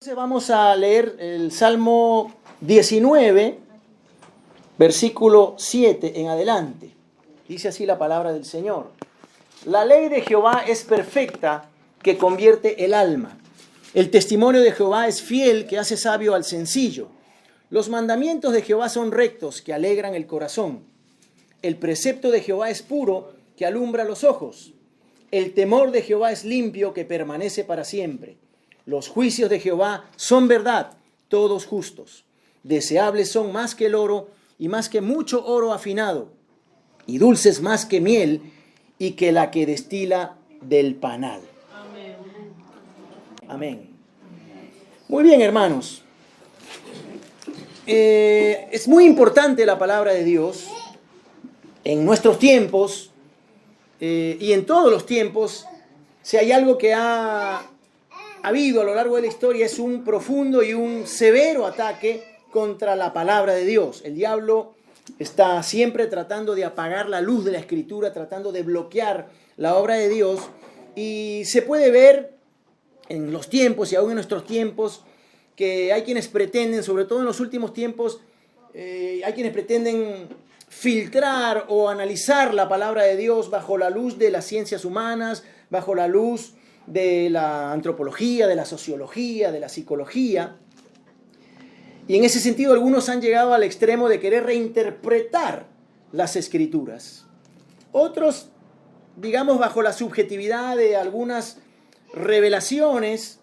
Entonces vamos a leer el Salmo 19, versículo 7 en adelante. Dice así la palabra del Señor. La ley de Jehová es perfecta, que convierte el alma. El testimonio de Jehová es fiel, que hace sabio al sencillo. Los mandamientos de Jehová son rectos, que alegran el corazón. El precepto de Jehová es puro, que alumbra los ojos. El temor de Jehová es limpio, que permanece para siempre. Los juicios de Jehová son verdad, todos justos. Deseables son más que el oro y más que mucho oro afinado, y dulces más que miel y que la que destila del panal. Amén. Amén. Muy bien, hermanos. Es muy importante la palabra de Dios en nuestros tiempos y en todos los tiempos. Si hay algo que ha habido a lo largo de la historia, es un profundo y un severo ataque contra la palabra de Dios. El diablo está siempre tratando de apagar la luz de la Escritura, tratando de bloquear la obra de Dios, y se puede ver en los tiempos y aún en nuestros tiempos que hay quienes pretenden, sobre todo en los últimos tiempos, hay quienes pretenden filtrar o analizar la palabra de Dios bajo la luz de las ciencias humanas, bajo la luz de la antropología, de la sociología, de la psicología. Y en ese sentido algunos han llegado al extremo de querer reinterpretar las Escrituras. Otros, digamos, bajo la subjetividad de algunas revelaciones,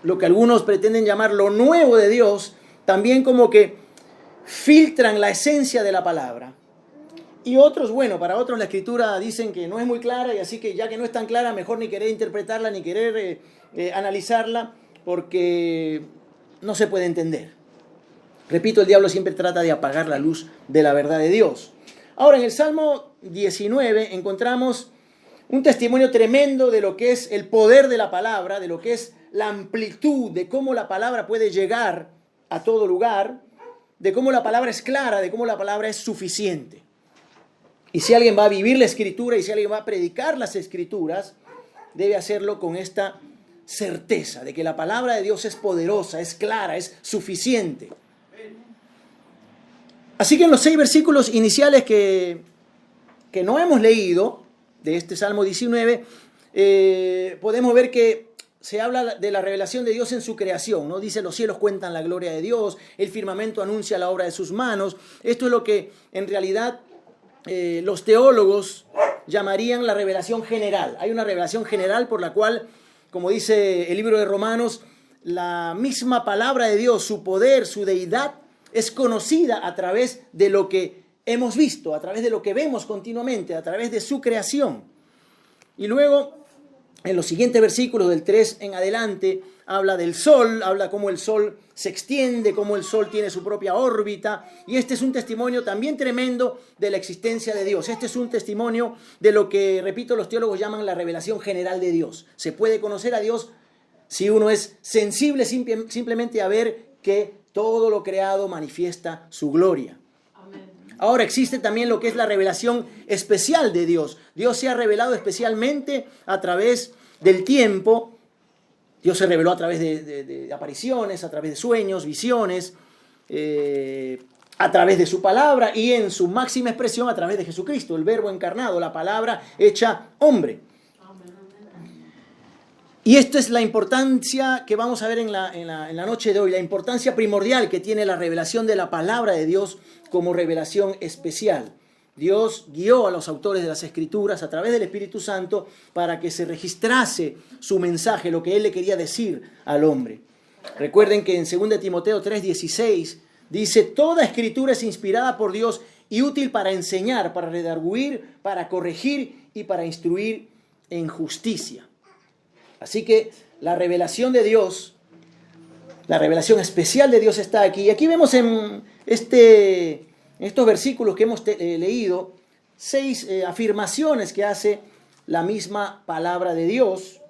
lo que algunos pretenden llamar lo nuevo de Dios, también como que filtran la esencia de la palabra. Y otros, bueno, para otros la Escritura dicen que no es muy clara, y así que ya que no es tan clara, mejor ni querer interpretarla, ni querer analizarla, porque no se puede entender. Repito, el diablo siempre trata de apagar la luz de la verdad de Dios. Ahora, en el Salmo 19 encontramos un testimonio tremendo de lo que es el poder de la palabra, de lo que es la amplitud, de cómo la palabra puede llegar a todo lugar, de cómo la palabra es clara, de cómo la palabra es suficiente. Y si alguien va a vivir la Escritura y si alguien va a predicar las Escrituras, debe hacerlo con esta certeza de que la palabra de Dios es poderosa, es clara, es suficiente. Así que en los 6 versículos iniciales que no hemos leído de este Salmo 19, podemos ver que se habla de la revelación de Dios en su creación, ¿no? Dice, los cielos cuentan la gloria de Dios, el firmamento anuncia la obra de sus manos. Esto es lo que en realidad los teólogos llamarían la revelación general. Hay una revelación general por la cual, como dice el libro de Romanos, la misma palabra de Dios, su poder, su deidad, es conocida a través de lo que hemos visto, a través de lo que vemos continuamente, a través de su creación. Y luego, en los siguientes versículos, del 3 en adelante, habla del sol, habla cómo el sol se extiende, cómo el sol tiene su propia órbita. Y este es un testimonio también tremendo de la existencia de Dios. Este es un testimonio de lo que, repito, los teólogos llaman la revelación general de Dios. Se puede conocer a Dios si uno es sensible simplemente a ver que todo lo creado manifiesta su gloria. Ahora existe también lo que es la revelación especial de Dios. Dios se ha revelado especialmente a través del tiempo. Dios se reveló a través de apariciones, a través de sueños, visiones, a través de su palabra y en su máxima expresión a través de Jesucristo, el Verbo encarnado, la palabra hecha hombre. Y esta es la importancia que vamos a ver en la noche de hoy, la importancia primordial que tiene la revelación de la palabra de Dios como revelación especial. Dios guió a los autores de las Escrituras a través del Espíritu Santo para que se registrase su mensaje, lo que Él le quería decir al hombre. Recuerden que en 2 Timoteo 3:16 dice, toda Escritura es inspirada por Dios y útil para enseñar, para redarguir, para corregir y para instruir en justicia. Así que la revelación de Dios, la revelación especial de Dios está aquí. Y aquí vemos en estos versículos que hemos leído 6 afirmaciones que hace la misma palabra de Dios.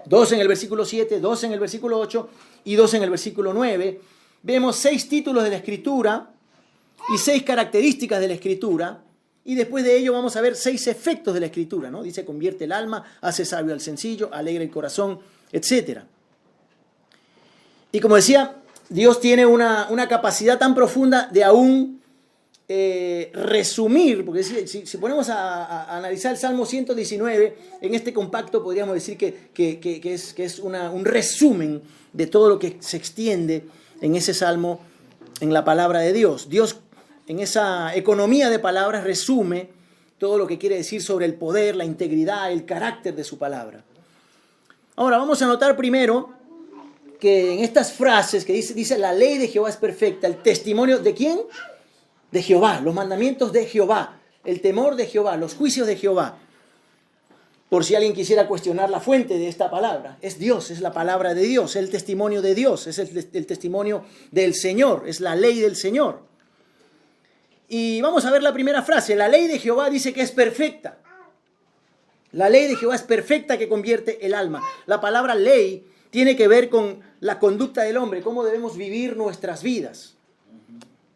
2 en el versículo 7, 2 en el versículo 8 y 2 en el versículo 9. Vemos 6 títulos de la Escritura y 6 características de la Escritura. Y después de ello vamos a ver 6 efectos de la Escritura, ¿no? Dice, convierte el alma, hace sabio al sencillo, alegra el corazón, etc. Y como decía, Dios tiene una capacidad tan profunda de aún resumir, porque si ponemos a analizar el Salmo 119, en este compacto podríamos decir que es un resumen de todo lo que se extiende en ese Salmo, en la palabra de Dios. Dios, en esa economía de palabras, resume todo lo que quiere decir sobre el poder, la integridad, el carácter de su palabra. Ahora, vamos a notar primero que en estas frases que dice la ley de Jehová es perfecta, el testimonio ¿de quién? De Jehová, los mandamientos de Jehová, el temor de Jehová, los juicios de Jehová. Por si alguien quisiera cuestionar la fuente de esta palabra, es Dios, es la palabra de Dios, es el testimonio de Dios, es el testimonio del Señor, es la ley del Señor. Y vamos a ver la primera frase, la ley de Jehová dice que es perfecta. La ley de Jehová es perfecta que convierte el alma. La palabra ley tiene que ver con la conducta del hombre, cómo debemos vivir nuestras vidas.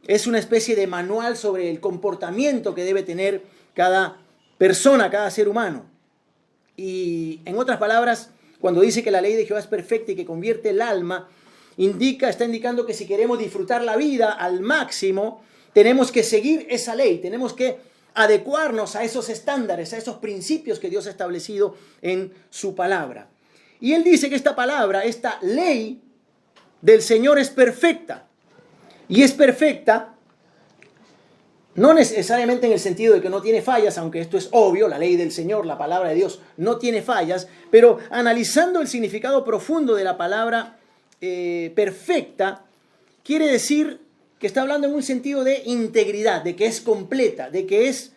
Es una especie de manual sobre el comportamiento que debe tener cada persona, cada ser humano. Y en otras palabras, cuando dice que la ley de Jehová es perfecta y que convierte el alma, está indicando que si queremos disfrutar la vida al máximo, tenemos que seguir esa ley, tenemos que adecuarnos a esos estándares, a esos principios que Dios ha establecido en su palabra. Y él dice que esta palabra, esta ley del Señor es perfecta. Y es perfecta, no necesariamente en el sentido de que no tiene fallas, aunque esto es obvio, la ley del Señor, la palabra de Dios, no tiene fallas, pero analizando el significado profundo de la palabra perfecta, quiere decir que está hablando en un sentido de integridad, de que es completa, de que es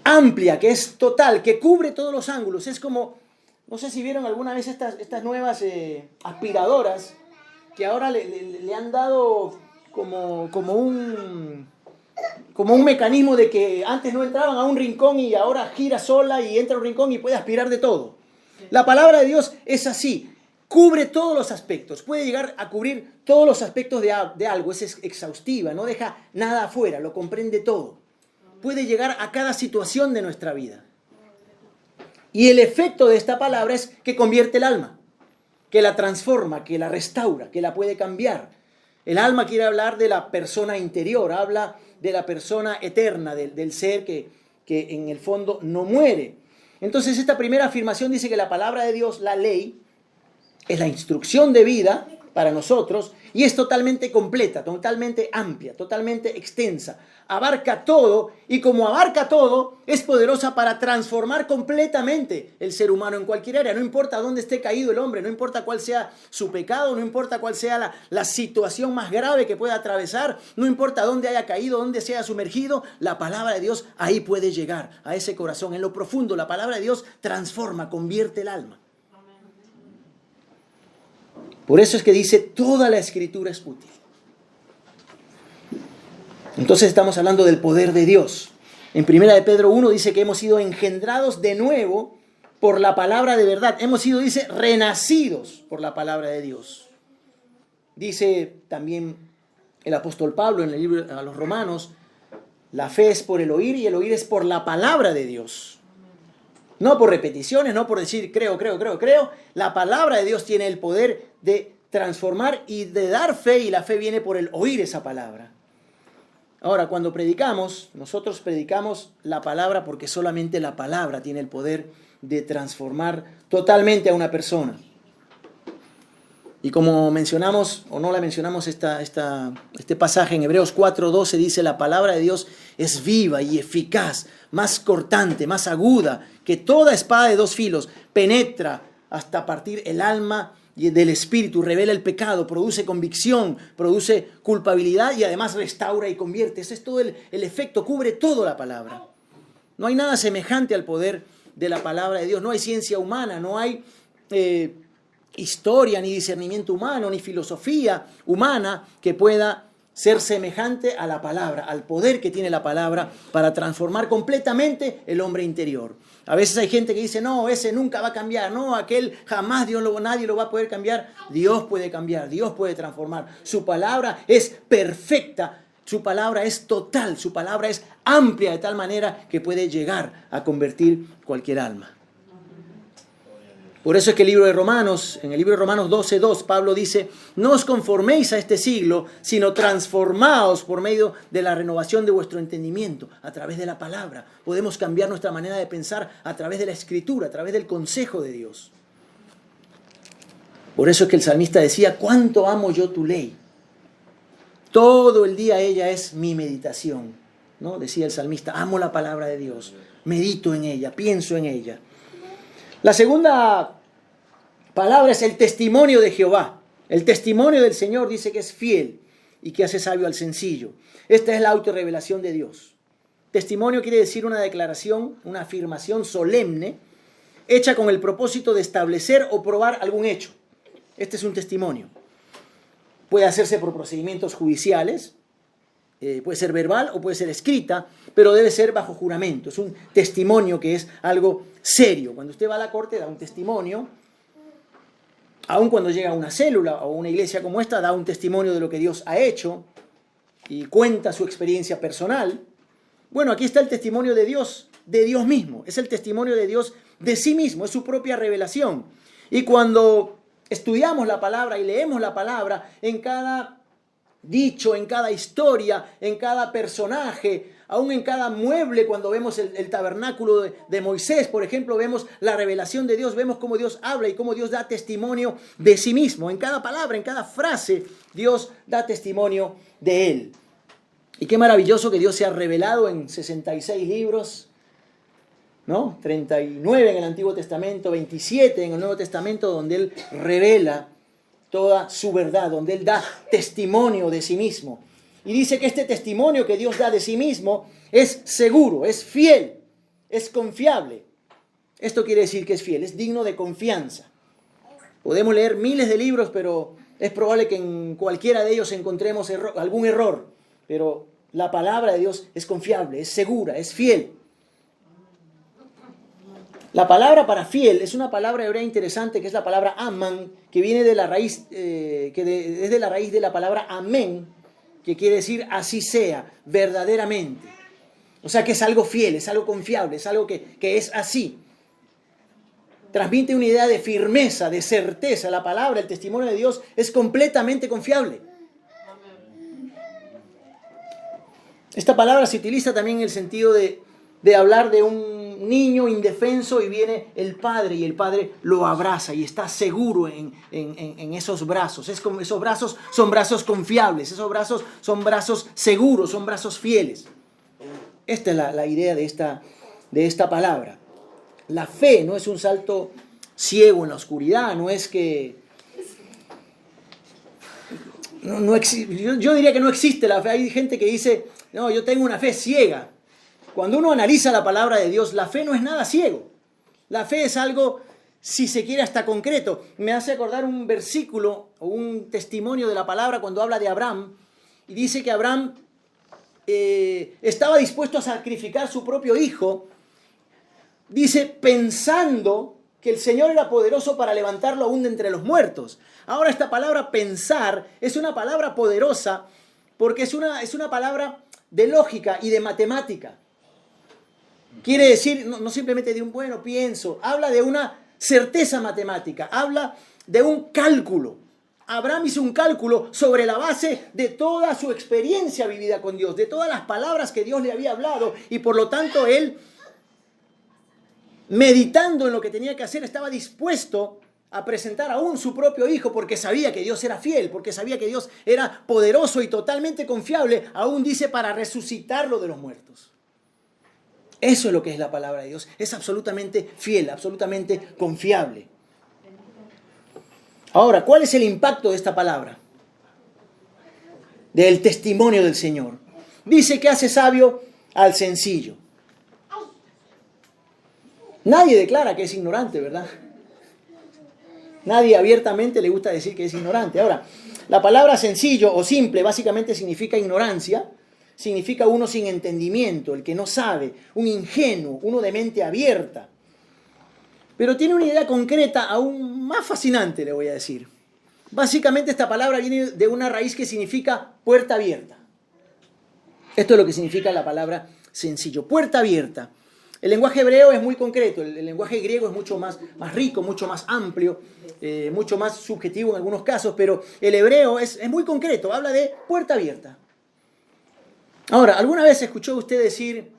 amplia, que es total, que cubre todos los ángulos. Es como, no sé si vieron alguna vez estas nuevas aspiradoras que ahora le han dado como un mecanismo de que antes no entraban a un rincón y ahora gira sola y entra a un rincón y puede aspirar de todo. La palabra de Dios es así. Cubre todos los aspectos, puede llegar a cubrir todos los aspectos de algo, es exhaustiva, no deja nada afuera, lo comprende todo. Puede llegar a cada situación de nuestra vida. Y el efecto de esta palabra es que convierte el alma, que la transforma, que la restaura, que la puede cambiar. El alma quiere hablar de la persona interior, habla de la persona eterna, del ser que en el fondo no muere. Entonces esta primera afirmación dice que la palabra de Dios, la ley, es la instrucción de vida para nosotros y es totalmente completa, totalmente amplia, totalmente extensa. Abarca todo y como abarca todo, es poderosa para transformar completamente el ser humano en cualquier área. No importa dónde esté caído el hombre, no importa cuál sea su pecado, no importa cuál sea la situación más grave que pueda atravesar, no importa dónde haya caído, dónde se haya sumergido, la palabra de Dios ahí puede llegar, a ese corazón. En lo profundo, la palabra de Dios transforma, convierte el alma. Por eso es que dice, toda la Escritura es útil. Entonces estamos hablando del poder de Dios. En 1 de Pedro 1 dice que hemos sido engendrados de nuevo por la palabra de verdad. Hemos sido, dice, renacidos por la palabra de Dios. Dice también el apóstol Pablo en el libro a los Romanos, la fe es por el oír y el oír es por la palabra de Dios. No por repeticiones, no por decir creo. La palabra de Dios tiene el poder de transformar y de dar fe, y la fe viene por el oír esa palabra. Ahora, cuando predicamos, nosotros predicamos la palabra porque solamente la palabra tiene el poder de transformar totalmente a una persona. Y como mencionamos, o no la mencionamos, este pasaje en Hebreos 4:12 dice, la palabra de Dios es viva y eficaz, más cortante, más aguda, que toda espada de dos filos, penetra hasta partir el alma y del espíritu, revela el pecado, produce convicción, produce culpabilidad y además restaura y convierte. Ese es todo el efecto, cubre toda la palabra. No hay nada semejante al poder de la palabra de Dios, no hay ciencia humana, no hay historia, ni discernimiento humano, ni filosofía humana que pueda ser semejante a la palabra, al poder que tiene la palabra para transformar completamente el hombre interior. A veces hay gente que dice, no, ese nunca va a cambiar, no, aquel jamás nadie lo va a poder cambiar. Dios puede cambiar, Dios puede transformar. Su palabra es perfecta, su palabra es total, su palabra es amplia de tal manera que puede llegar a convertir cualquier alma. Por eso es que el libro de Romanos, en el libro de Romanos 12:2, Pablo dice, no os conforméis a este siglo, sino transformaos por medio de la renovación de vuestro entendimiento, a través de la palabra. Podemos cambiar nuestra manera de pensar a través de la Escritura, a través del consejo de Dios. Por eso es que el salmista decía, cuánto amo yo tu ley. Todo el día ella es mi meditación, ¿no? Decía el salmista, amo la palabra de Dios, medito en ella, pienso en ella. La segunda palabra es el testimonio de Jehová. El testimonio del Señor dice que es fiel y que hace sabio al sencillo. Esta es la autorrevelación de Dios. Testimonio quiere decir una declaración, una afirmación solemne, hecha con el propósito de establecer o probar algún hecho. Este es un testimonio. Puede hacerse por procedimientos judiciales, puede ser verbal o puede ser escrita, pero debe ser bajo juramento. Es un testimonio que es algo serio. Cuando usted va a la corte da un testimonio, aun cuando llega a una célula o una iglesia como esta, da un testimonio de lo que Dios ha hecho y cuenta su experiencia personal. Bueno, aquí está el testimonio de Dios mismo. Es el testimonio de Dios de sí mismo, es su propia revelación. Y cuando estudiamos la palabra y leemos la palabra, en cada dicho, en cada historia, en cada personaje, aún en cada mueble, cuando vemos el tabernáculo de Moisés, por ejemplo, vemos la revelación de Dios, vemos cómo Dios habla y cómo Dios da testimonio de sí mismo. En cada palabra, en cada frase, Dios da testimonio de Él. Y qué maravilloso que Dios se ha revelado en 66 libros, ¿no? 39 en el Antiguo Testamento, 27 en el Nuevo Testamento, donde Él revela toda su verdad, donde Él da testimonio de sí mismo. Y dice que este testimonio que Dios da de sí mismo es seguro, es fiel, es confiable. Esto quiere decir que es fiel, es digno de confianza. Podemos leer miles de libros, pero es probable que en cualquiera de ellos encontremos algún error. Pero la palabra de Dios es confiable, es segura, es fiel. La palabra para fiel es una palabra hebrea interesante, que es la palabra aman, que viene de la raíz, es de la raíz de la palabra amén, que quiere decir así sea, verdaderamente. O sea que es algo fiel, es algo confiable, es algo que es así. Transmite una idea de firmeza, de certeza. La palabra, el testimonio de Dios es completamente confiable. Esta palabra se utiliza también en el sentido de hablar de un niño indefenso y viene el padre y el padre lo abraza y está seguro en esos brazos. Esos brazos son brazos confiables, esos brazos son brazos seguros, son brazos fieles. Esta es la idea de esta palabra. La fe no es un salto ciego en la oscuridad, no es que... yo diría que no existe la fe. Hay gente que dice, no, yo tengo una fe ciega. Cuando uno analiza la palabra de Dios, la fe no es nada ciego. La fe es algo, si se quiere, hasta concreto. Me hace acordar un versículo o un testimonio de la palabra cuando habla de Abraham. Y dice que Abraham estaba dispuesto a sacrificar su propio hijo. Dice, pensando que el Señor era poderoso para levantarlo aún de entre los muertos. Ahora esta palabra pensar es una palabra poderosa porque es una palabra de lógica y de matemática. Quiere decir, no simplemente de un bueno, pienso, habla de una certeza matemática, habla de un cálculo. Abraham hizo un cálculo sobre la base de toda su experiencia vivida con Dios, de todas las palabras que Dios le había hablado, y por lo tanto él, meditando en lo que tenía que hacer, estaba dispuesto a presentar aún su propio hijo porque sabía que Dios era fiel, porque sabía que Dios era poderoso y totalmente confiable, aún dice para resucitarlo de los muertos. Eso es lo que es la palabra de Dios. Es absolutamente fiel, absolutamente confiable. Ahora, ¿cuál es el impacto de esta palabra? Del testimonio del Señor. Dice que hace sabio al sencillo. Nadie declara que es ignorante, ¿verdad? Nadie abiertamente le gusta decir que es ignorante. Ahora, la palabra sencillo o simple básicamente significa ignorancia. Significa uno sin entendimiento, el que no sabe, un ingenuo, uno de mente abierta. Pero tiene una idea concreta aún más fascinante, le voy a decir. Básicamente esta palabra viene de una raíz que significa puerta abierta. Esto es lo que significa la palabra sencillo, puerta abierta. El lenguaje hebreo es muy concreto, el lenguaje griego es mucho más rico, mucho más amplio, mucho más subjetivo en algunos casos, pero el hebreo es muy concreto, habla de puerta abierta. Ahora, ¿alguna vez escuchó usted decir,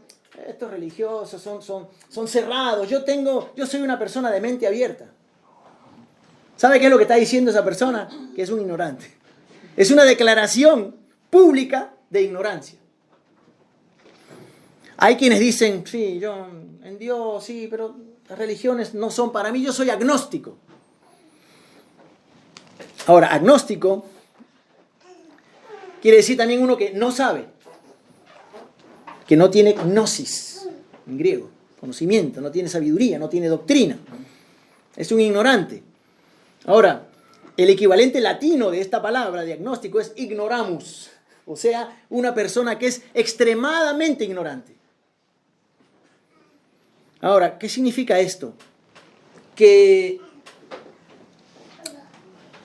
estos religiosos son cerrados, yo soy una persona de mente abierta? ¿Sabe qué es lo que está diciendo esa persona? Que es un ignorante. Es una declaración pública de ignorancia. Hay quienes dicen, sí, yo en Dios, sí, pero las religiones no son para mí, yo soy agnóstico. Ahora, agnóstico quiere decir también uno que no sabe, que no tiene gnosis, en griego, conocimiento, no tiene sabiduría, no tiene doctrina. Es un ignorante. Ahora, el equivalente latino de esta palabra de agnóstico es ignoramus, o sea, una persona que es extremadamente ignorante. Ahora, ¿qué significa esto? Que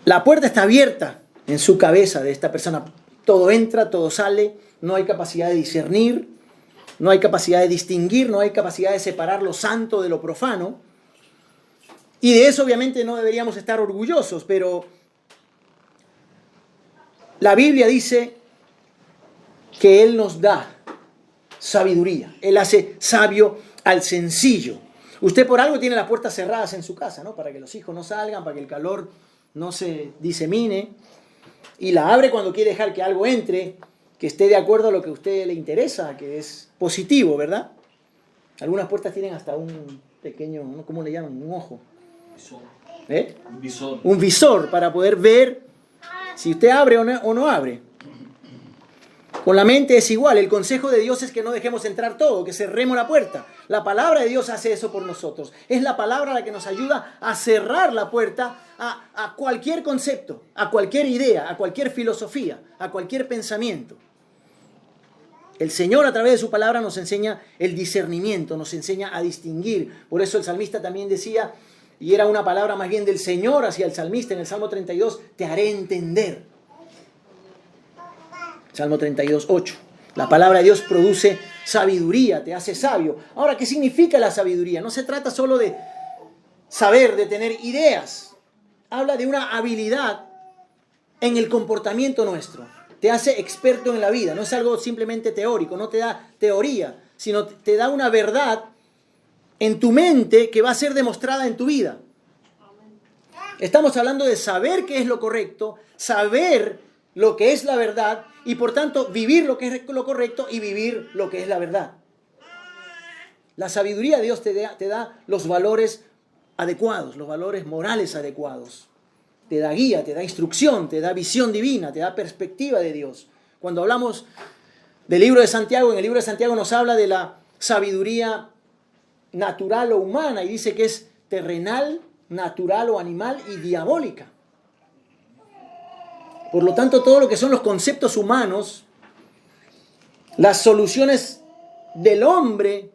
la puerta está abierta en su cabeza de esta persona. Todo entra, todo sale, no hay capacidad de discernir, no hay capacidad de distinguir, no hay capacidad de separar lo santo de lo profano. Y de eso obviamente no deberíamos estar orgullosos, pero la Biblia dice que Él nos da sabiduría. Él hace sabio al sencillo. Usted por algo tiene las puertas cerradas en su casa, ¿no? Para que los hijos no salgan, para que el calor no se disemine. Y la abre cuando quiere dejar que algo entre, que esté de acuerdo a lo que a usted le interesa, que es positivo, ¿verdad? Algunas puertas tienen hasta un pequeño, ¿cómo le llaman? Un ojo. ¿Eh? Un visor. Un visor para poder ver si usted abre o no abre. Con la mente es igual. El consejo de Dios es que no dejemos entrar todo, que cerremos la puerta. La palabra de Dios hace eso por nosotros. Es la palabra la que nos ayuda a cerrar la puerta a cualquier concepto, a cualquier idea, a cualquier filosofía, a cualquier pensamiento. El Señor a través de su palabra nos enseña el discernimiento, nos enseña a distinguir. Por eso el salmista también decía, y era una palabra más bien del Señor hacia el salmista en el Salmo 32, te haré entender. Salmo 32, 8. La palabra de Dios produce sabiduría, te hace sabio. Ahora, ¿qué significa la sabiduría? No se trata solo de saber, de tener ideas. Habla de una habilidad en el comportamiento nuestro. Te hace experto en la vida. No es algo simplemente teórico, no te da teoría, sino te da una verdad en tu mente que va a ser demostrada en tu vida. Estamos hablando de saber qué es lo correcto, saber lo que es la verdad y por tanto vivir lo que es lo correcto y vivir lo que es la verdad. La sabiduría de Dios te da los valores adecuados, los valores morales adecuados. Te da guía, te da instrucción, te da visión divina, te da perspectiva de Dios. Cuando hablamos del libro de Santiago, en el libro de Santiago nos habla de la sabiduría natural o humana y dice que es terrenal, natural o animal y diabólica. Por lo tanto, todo lo que son los conceptos humanos, las soluciones del hombre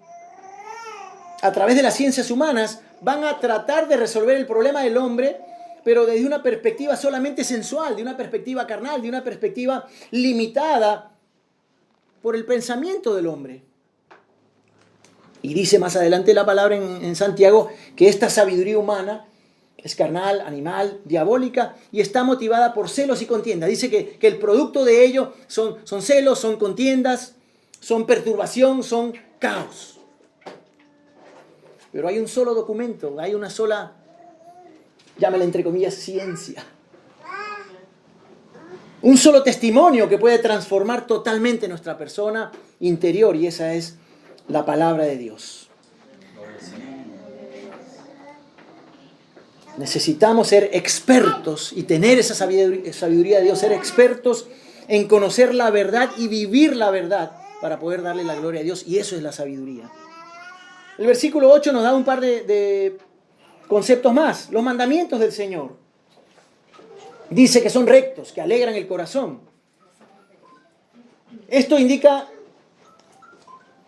a través de las ciencias humanas van a tratar de resolver el problema del hombre, pero desde una perspectiva solamente sensual, de una perspectiva carnal, de una perspectiva limitada por el pensamiento del hombre. Y dice más adelante la palabra en Santiago que esta sabiduría humana es carnal, animal, diabólica y está motivada por celos y contiendas. Dice que el producto de ello son celos, son contiendas, son perturbación, son caos. Pero hay un solo documento, hay una sola, llámala entre comillas, ciencia. Un solo testimonio que puede transformar totalmente nuestra persona interior y esa es la palabra de Dios. Necesitamos ser expertos y tener esa sabiduría de Dios, ser expertos en conocer la verdad y vivir la verdad para poder darle la gloria a Dios y eso es la sabiduría. El versículo 8 nos da un par de conceptos más. Los mandamientos del Señor. Dice que son rectos, que alegran el corazón. Esto indica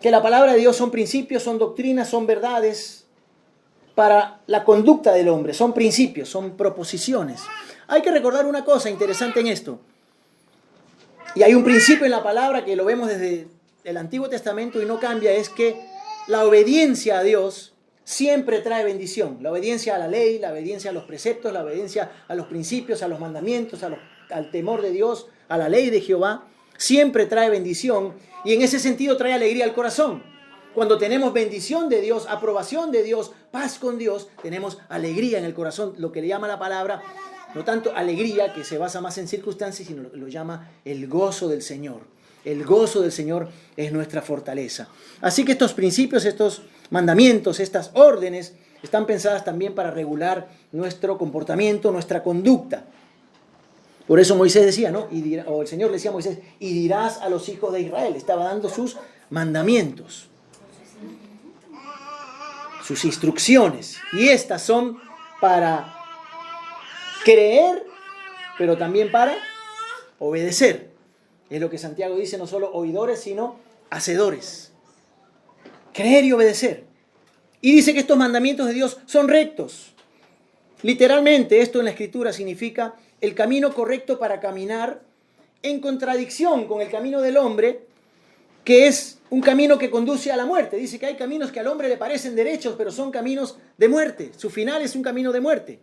que la palabra de Dios son principios, son doctrinas, son verdades para la conducta del hombre. Son principios, son proposiciones. Hay que recordar una cosa interesante en esto. Y hay un principio en la palabra que lo vemos desde el Antiguo Testamento y no cambia, es que la obediencia a Dios siempre trae bendición. La obediencia a la ley, la obediencia a los preceptos, la obediencia a los principios, a los mandamientos, al temor de Dios, a la ley de Jehová, siempre trae bendición y en ese sentido trae alegría al corazón. Cuando tenemos bendición de Dios, aprobación de Dios, paz con Dios, tenemos alegría en el corazón, lo que le llama la palabra, no tanto alegría, que se basa más en circunstancias, sino lo llama el gozo del Señor. El gozo del Señor es nuestra fortaleza. Así que estos principios, estos mandamientos, estas órdenes, están pensadas también para regular nuestro comportamiento, nuestra conducta. Por eso Moisés decía, ¿no? O el Señor le decía a Moisés, y dirás a los hijos de Israel. Estaba dando sus mandamientos, sus instrucciones. Y estas son para creer, pero también para obedecer. Es lo que Santiago dice, no solo oidores, sino hacedores. Creer y obedecer. Y dice que estos mandamientos de Dios son rectos. Literalmente, esto en la Escritura significa el camino correcto para caminar en contradicción con el camino del hombre, que es un camino que conduce a la muerte. Dice que hay caminos que al hombre le parecen derechos, pero son caminos de muerte. Su final es un camino de muerte.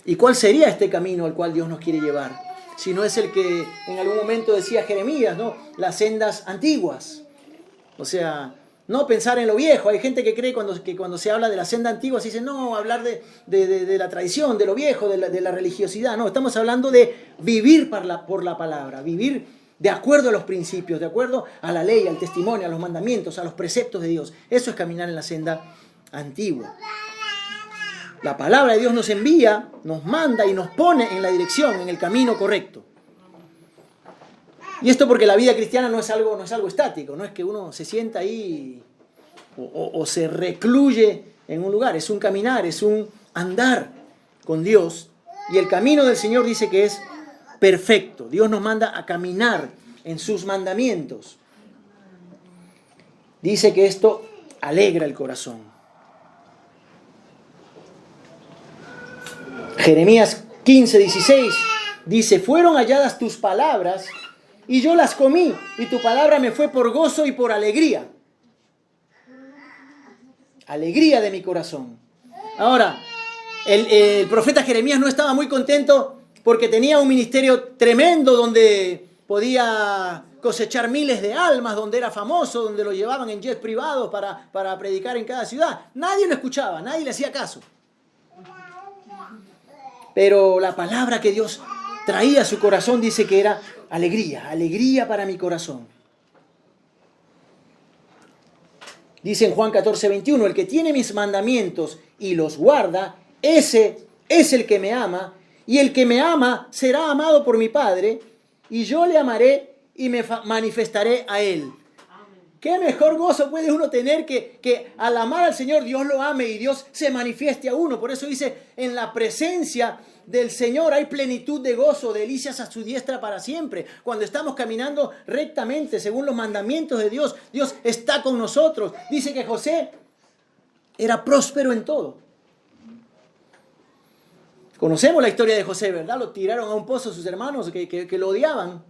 ¿Y cuál sería este camino al cual Dios nos quiere llevar? Si no es el que en algún momento decía Jeremías, ¿no? Las sendas antiguas. O sea, no pensar en lo viejo. Hay gente que cree que cuando se habla de la senda antigua se dice, no, hablar de la tradición, de lo viejo, de la religiosidad. No, estamos hablando de vivir por la palabra, vivir de acuerdo a los principios, de acuerdo a la ley, al testimonio, a los mandamientos, a los preceptos de Dios. Eso es caminar en la senda antigua. La palabra de Dios nos envía, nos manda y nos pone en la dirección, en el camino correcto. Y esto porque la vida cristiana no es algo estático, no es que uno se sienta ahí o se recluye en un lugar, es un caminar, es un andar con Dios. Y el camino del Señor dice que es perfecto. Dios nos manda a caminar en sus mandamientos. Dice que esto alegra el corazón. Jeremías 15:16 dice, fueron halladas tus palabras y yo las comí, y tu palabra me fue por gozo y por alegría. Alegría de mi corazón. Ahora, el profeta Jeremías no estaba muy contento porque tenía un ministerio tremendo donde podía cosechar miles de almas, donde era famoso, donde lo llevaban en jets privados para predicar en cada ciudad. Nadie lo escuchaba, nadie le hacía caso. Pero la palabra que Dios traía a su corazón dice que era alegría, alegría para mi corazón. Dice en Juan 14:21, el que tiene mis mandamientos y los guarda, ese es el que me ama, y el que me ama será amado por mi Padre, y yo le amaré y me manifestaré a él. ¿Qué mejor gozo puede uno tener que al amar al Señor Dios lo ame y Dios se manifieste a uno? Por eso dice, en la presencia del Señor hay plenitud de gozo, delicias a su diestra para siempre. Cuando estamos caminando rectamente según los mandamientos de Dios, Dios está con nosotros. Dice que José era próspero en todo. Conocemos la historia de José, ¿verdad? Lo tiraron a un pozo sus hermanos que lo odiaban.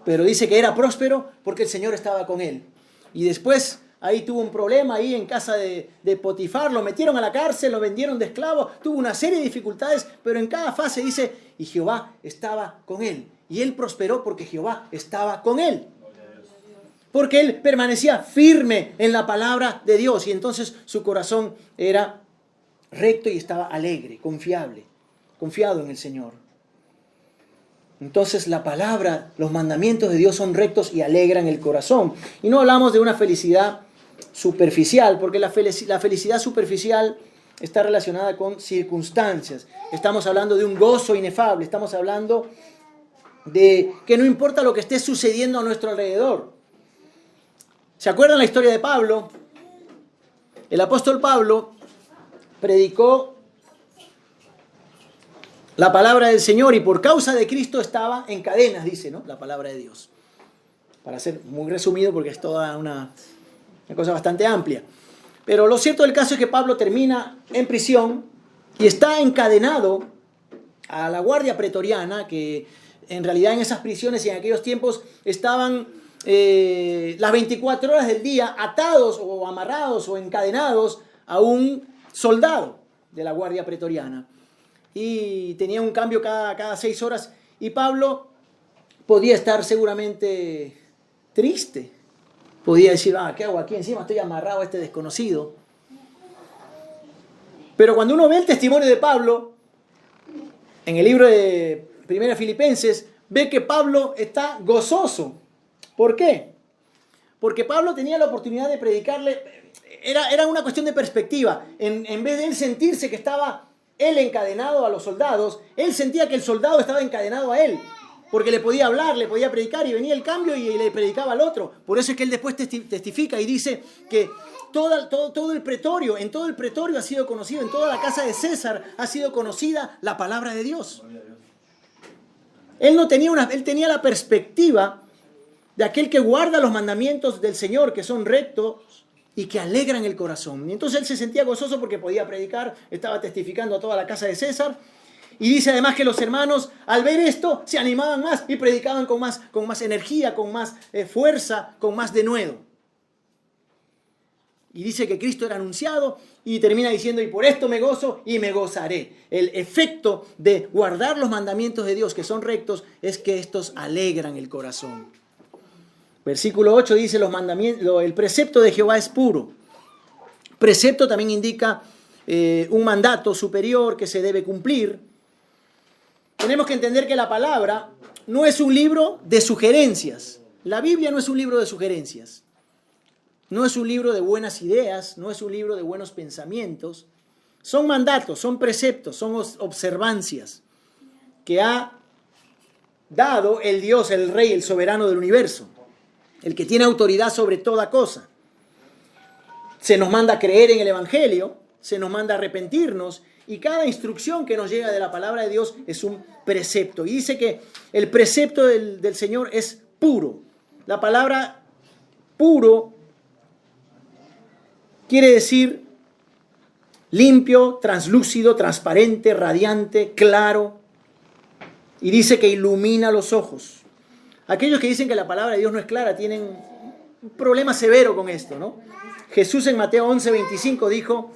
Pero dice que era próspero porque el Señor estaba con él. Y después ahí tuvo un problema ahí en casa de Potifar, lo metieron a la cárcel, lo vendieron de esclavo, tuvo una serie de dificultades, pero en cada fase dice, y Jehová estaba con él. Y él prosperó porque Jehová estaba con él. Porque él permanecía firme en la palabra de Dios y entonces su corazón era recto y estaba alegre, confiado en el Señor. Entonces la palabra, los mandamientos de Dios son rectos y alegran el corazón. Y no hablamos de una felicidad superficial, porque la felicidad superficial está relacionada con circunstancias. Estamos hablando de un gozo inefable, estamos hablando de que no importa lo que esté sucediendo a nuestro alrededor. ¿Se acuerdan la historia de Pablo? El apóstol Pablo predicó la palabra del Señor y por causa de Cristo estaba en cadenas, dice, ¿no? La palabra de Dios. Para ser muy resumido porque es toda una cosa bastante amplia. Pero lo cierto del caso es que Pablo termina en prisión y está encadenado a la guardia pretoriana, que en realidad en esas prisiones y en aquellos tiempos estaban las 24 horas del día atados o amarrados o encadenados a un soldado de la Guardia Pretoriana. Y tenía un cambio cada 6 horas. Y Pablo podía estar seguramente triste. Podía decir, ¿qué hago aquí? Encima estoy amarrado a este desconocido. Pero cuando uno ve el testimonio de Pablo, en el libro de Primera Filipenses, ve que Pablo está gozoso. ¿Por qué? Porque Pablo tenía la oportunidad de predicarle. Era una cuestión de perspectiva. En vez de él sentirse que estaba él encadenado a los soldados, él sentía que el soldado estaba encadenado a él. Porque le podía hablar, le podía predicar y venía el cambio y le predicaba al otro. Por eso es que él después testifica y dice que todo el pretorio, en todo el pretorio ha sido conocido, en toda la casa de César ha sido conocida la palabra de Dios. Él tenía la perspectiva de aquel que guarda los mandamientos del Señor, que son rectos y que alegran el corazón. Y entonces él se sentía gozoso porque podía predicar, estaba testificando a toda la casa de César. Y dice además que los hermanos, al ver esto, se animaban más y predicaban con más energía, con más fuerza, con más denuedo. Y dice que Cristo era anunciado y termina diciendo, y por esto me gozo y me gozaré. El efecto de guardar los mandamientos de Dios que son rectos es que estos alegran el corazón. Versículo 8 dice, el precepto de Jehová es puro. Precepto también indica un mandato superior que se debe cumplir. Tenemos que entender que la palabra no es un libro de sugerencias. La Biblia no es un libro de sugerencias. No es un libro de buenas ideas, no es un libro de buenos pensamientos. Son mandatos, son preceptos, son observancias que ha dado el Dios, el Rey, el soberano del universo, el que tiene autoridad sobre toda cosa. Se nos manda a creer en el Evangelio, se nos manda a arrepentirnos, y cada instrucción que nos llega de la palabra de Dios es un precepto. Y dice que el precepto del Señor es puro. La palabra puro quiere decir limpio, translúcido, transparente, radiante, claro. Y dice que ilumina los ojos. Aquellos que dicen que la palabra de Dios no es clara tienen un problema severo con esto, ¿no? Jesús en Mateo 11:25 dijo,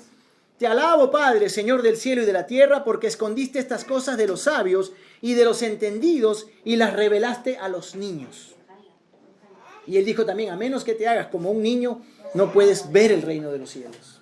te alabo, Padre, Señor del cielo y de la tierra, porque escondiste estas cosas de los sabios y de los entendidos y las revelaste a los niños. Y él dijo también, a menos que te hagas como un niño, no puedes ver el reino de los cielos.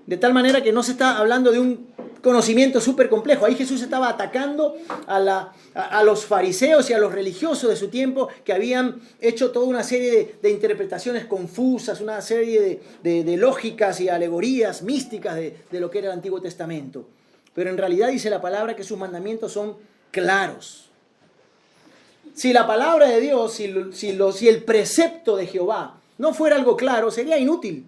De tal manera que no se está hablando de un conocimiento súper complejo. Ahí Jesús estaba atacando a los fariseos y a los religiosos de su tiempo que habían hecho toda una serie de interpretaciones confusas, una serie de lógicas y alegorías místicas de lo que era el Antiguo Testamento. Pero en realidad dice la palabra que sus mandamientos son claros. Si la palabra de Dios, si el precepto de Jehová no fuera algo claro, sería inútil.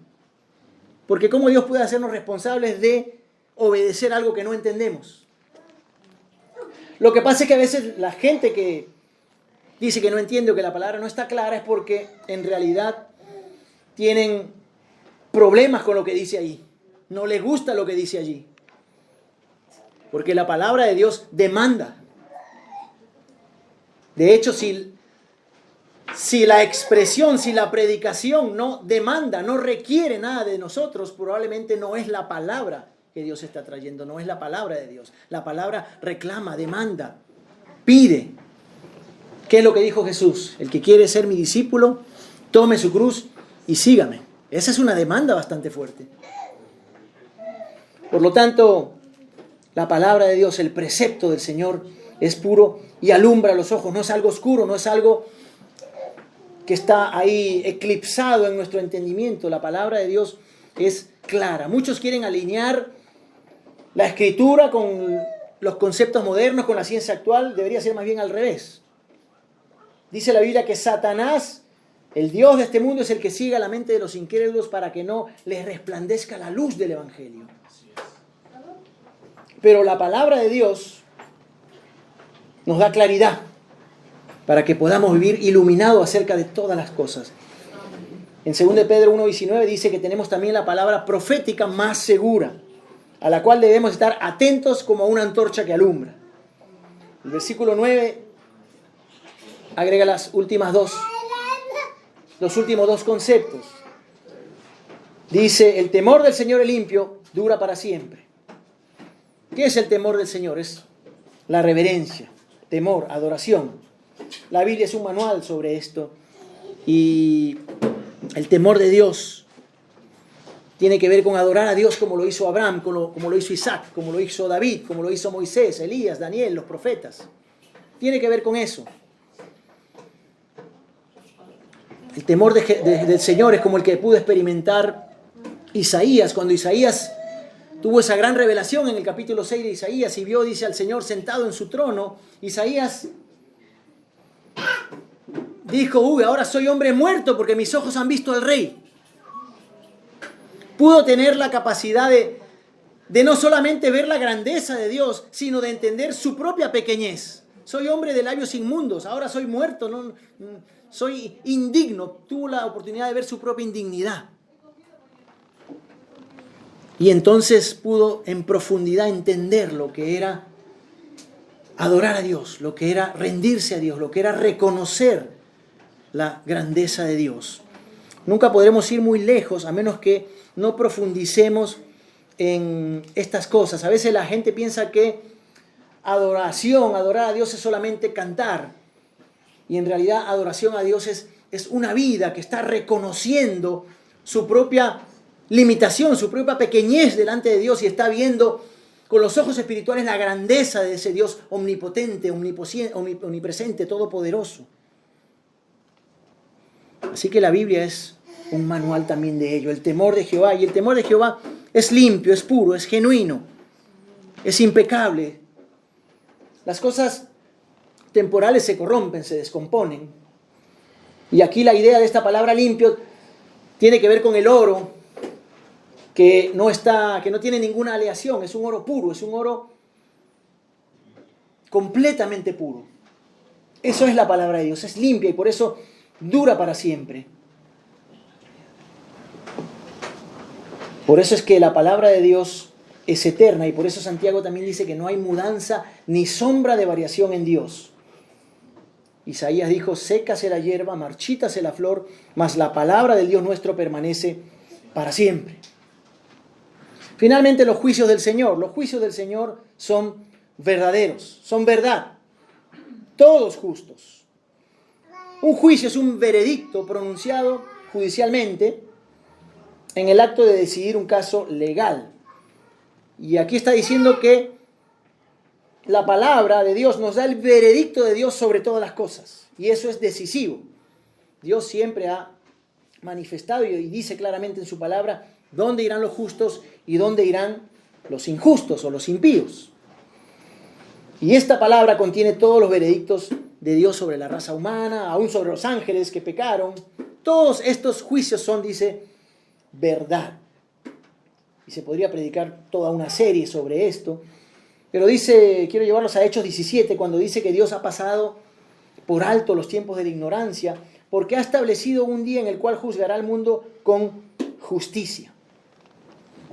Porque ¿cómo Dios puede hacernos responsables de obedecer algo que no entendemos? Lo que pasa es que a veces la gente que dice que no entiende o que la palabra no está clara es porque en realidad tienen problemas con lo que dice ahí. No les gusta lo que dice allí. Porque la palabra de Dios demanda. De hecho, si la expresión, si la predicación no demanda, no requiere nada de nosotros, probablemente no es la palabra que Dios está trayendo, no es la palabra de Dios. La palabra reclama, demanda, pide. ¿Qué es lo que dijo Jesús? El que quiere ser mi discípulo, tome su cruz y sígame. Esa es una demanda bastante fuerte. Por lo tanto, la palabra de Dios, el precepto del Señor es puro y alumbra los ojos. No es algo oscuro, no es algo que está ahí eclipsado en nuestro entendimiento. La palabra de Dios es clara. Muchos quieren alinear la escritura con los conceptos modernos, con la ciencia actual. Debería ser más bien al revés. Dice la Biblia que Satanás, el Dios de este mundo, es el que ciega la mente de los incrédulos para que no les resplandezca la luz del Evangelio. Pero la palabra de Dios nos da claridad para que podamos vivir iluminados acerca de todas las cosas. En 2 Pedro 1:19 dice que tenemos también la palabra profética más segura, a la cual debemos estar atentos como una antorcha que alumbra. El versículo 9 agrega las últimas dos los últimos dos conceptos. Dice, el temor del Señor es limpio, dura para siempre. ¿Qué es el temor del Señor? Es la reverencia, temor, adoración. La Biblia es un manual sobre esto. Y el temor de Dios tiene que ver con adorar a Dios como lo hizo Abraham, como lo hizo Isaac, como lo hizo David, como lo hizo Moisés, Elías, Daniel, los profetas. Tiene que ver con eso. El temor del Señor es como el que pudo experimentar Isaías, cuando Isaías tuvo esa gran revelación en el capítulo 6 de Isaías y vio, dice, al Señor sentado en su trono. Isaías dijo, ahora soy hombre muerto porque mis ojos han visto al Rey. Pudo tener la capacidad de no solamente ver la grandeza de Dios, sino de entender su propia pequeñez. Soy hombre de labios inmundos, ahora soy muerto, no, soy indigno. Tuvo la oportunidad de ver su propia indignidad. Y entonces pudo en profundidad entender lo que era adorar a Dios, lo que era rendirse a Dios, lo que era reconocer la grandeza de Dios. Nunca podremos ir muy lejos a menos que no profundicemos en estas cosas. A veces la gente piensa que adorar a Dios es solamente cantar. Y en realidad adoración a Dios es una vida que está reconociendo su propia limitación, su propia pequeñez delante de Dios y está viendo con los ojos espirituales la grandeza de ese Dios omnipotente, omnipresente, todopoderoso. Así que la Biblia es un manual también de ello, el temor de Jehová. Y el temor de Jehová es limpio, es puro, es genuino, es impecable. Las cosas temporales se corrompen, se descomponen. Y aquí la idea de esta palabra limpio tiene que ver con el oro, que no tiene ninguna aleación, es un oro puro, es un oro completamente puro. Eso es la palabra de Dios, es limpia y por eso dura para siempre. Por eso es que la palabra de Dios es eterna y por eso Santiago también dice que no hay mudanza ni sombra de variación en Dios. Isaías dijo, sécase la hierba, marchítase la flor, mas la palabra del Dios nuestro permanece para siempre. Finalmente, los juicios del Señor. Los juicios del Señor son verdaderos, son verdad, todos justos. Un juicio es un veredicto pronunciado judicialmente en el acto de decidir un caso legal. Y aquí está diciendo que la palabra de Dios nos da el veredicto de Dios sobre todas las cosas. Y eso es decisivo. Dios siempre ha manifestado y dice claramente en su palabra dónde irán los justos y dónde irán los injustos o los impíos. Y esta palabra contiene todos los veredictos de Dios sobre la raza humana, aún sobre los ángeles que pecaron. Todos estos juicios son, dice, verdad. Y se podría predicar toda una serie sobre esto. Pero dice, quiero llevarlos a Hechos 17, cuando dice que Dios ha pasado por alto los tiempos de la ignorancia, porque ha establecido un día en el cual juzgará al mundo con justicia.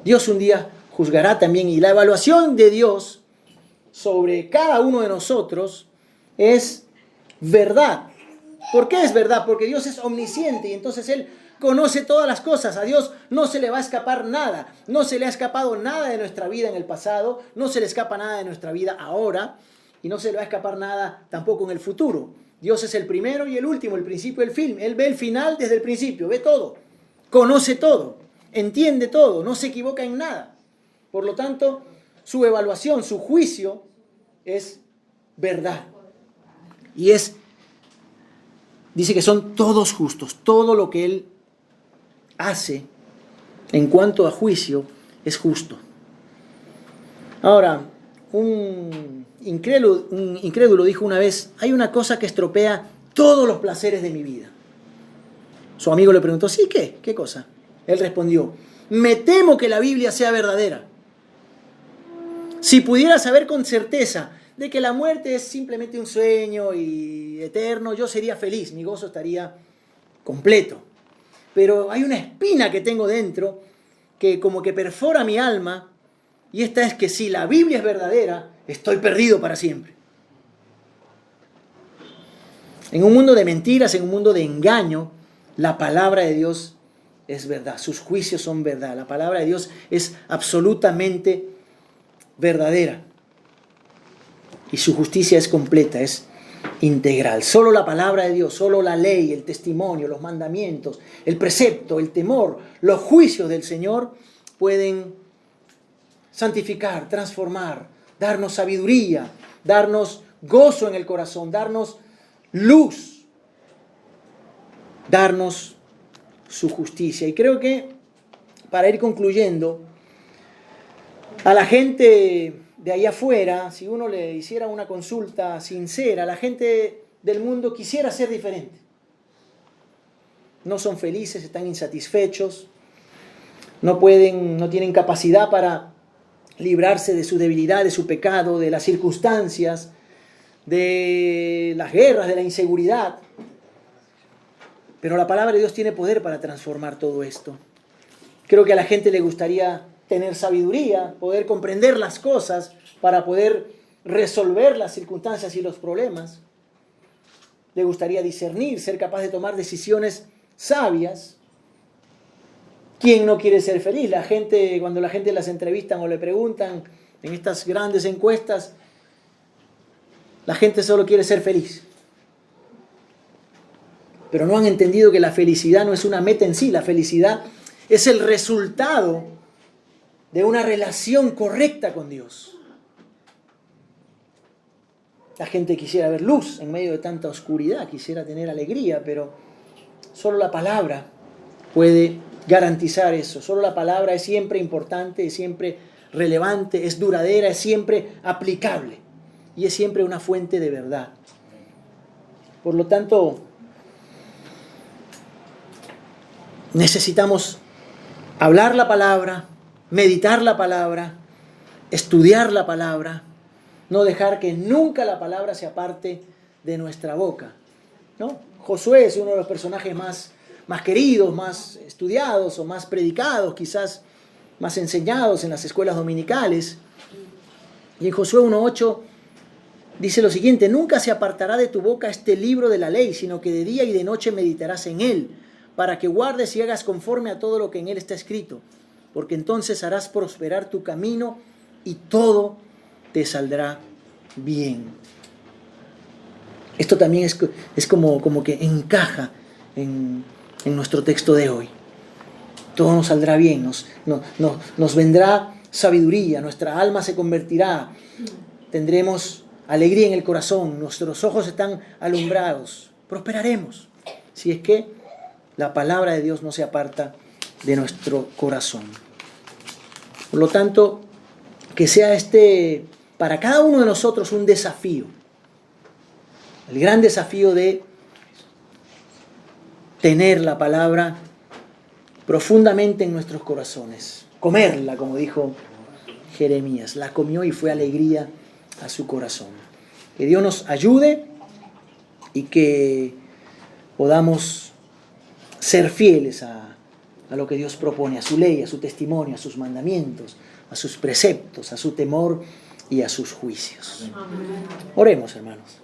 Dios un día juzgará también, y la evaluación de Dios sobre cada uno de nosotros es verdad. ¿Por qué es verdad? Porque Dios es omnisciente y entonces Él conoce todas las cosas. A Dios no se le va a escapar nada. No se le ha escapado nada de nuestra vida en el pasado, no se le escapa nada de nuestra vida ahora y no se le va a escapar nada tampoco en el futuro. Dios es el primero y el último, el principio y el fin. Él ve el final desde el principio, ve todo, conoce todo, entiende todo, no se equivoca en nada. Por lo tanto, su evaluación, su juicio es verdad. Y dice que son todos justos. Todo lo que Él hace en cuanto a juicio es justo. Ahora, un incrédulo dijo una vez, hay una cosa que estropea todos los placeres de mi vida. Su amigo le preguntó, ¿sí qué? ¿Qué cosa? Él respondió, me temo que la Biblia sea verdadera. Si pudiera saber con certeza de que la muerte es simplemente un sueño y eterno, yo sería feliz, mi gozo estaría completo. Pero hay una espina que tengo dentro que como que perfora mi alma, y esta es que si la Biblia es verdadera, estoy perdido para siempre. En un mundo de mentiras, en un mundo de engaño, La palabra de Dios es verdad, sus juicios son verdad. La palabra de Dios es absolutamente verdadera. Y su justicia es completa, es integral. Solo la palabra de Dios, solo la ley, el testimonio, los mandamientos, el precepto, el temor, los juicios del Señor pueden santificar, transformar, darnos sabiduría, darnos gozo en el corazón, darnos luz, darnos su justicia. Y creo que, para ir concluyendo, a la gente de allá afuera, si uno le hiciera una consulta sincera, la gente del mundo quisiera ser diferente. No son felices, están insatisfechos, no tienen capacidad para librarse de su debilidad, de su pecado, de las circunstancias, de las guerras, de la inseguridad. Pero la palabra de Dios tiene poder para transformar todo esto. Creo que a la gente le gustaría tener sabiduría, poder comprender las cosas para poder resolver las circunstancias y los problemas. Le gustaría discernir, ser capaz de tomar decisiones sabias. ¿Quién no quiere ser feliz? Cuando la gente las entrevistan o le preguntan en estas grandes encuestas, la gente solo quiere ser feliz. Pero no han entendido que la felicidad no es una meta en sí, la felicidad es el resultado de una relación correcta con Dios. La gente quisiera ver luz en medio de tanta oscuridad, quisiera tener alegría, pero solo la palabra puede garantizar eso. Solo la palabra es siempre importante, es siempre relevante, es duradera, es siempre aplicable y es siempre una fuente de verdad. Por lo tanto, necesitamos hablar la palabra, meditar la palabra, estudiar la palabra, no dejar que nunca la palabra se aparte de nuestra boca, ¿no? Josué es uno de los personajes más queridos, más estudiados o más predicados, quizás más enseñados en las escuelas dominicales. Y en Josué 1:8 dice lo siguiente: nunca se apartará de tu boca este libro de la ley, sino que de día y de noche meditarás en él, para que guardes y hagas conforme a todo lo que en él está escrito, porque entonces harás prosperar tu camino y todo te saldrá bien. Esto también es como que encaja en nuestro texto de hoy. Todo nos saldrá bien, nos vendrá sabiduría, nuestra alma se convertirá, tendremos alegría en el corazón, nuestros ojos están alumbrados, prosperaremos, si es que la palabra de Dios no se aparta de nuestro corazón. Por lo tanto, que sea para cada uno de nosotros un desafío, el gran desafío de tener la palabra profundamente en nuestros corazones, comerla, como dijo Jeremías, la comió y fue alegría a su corazón. Que Dios nos ayude y que podamos ser fieles a lo que Dios propone, a su ley, a su testimonio, a sus mandamientos, a sus preceptos, a su temor y a sus juicios. Oremos, hermanos.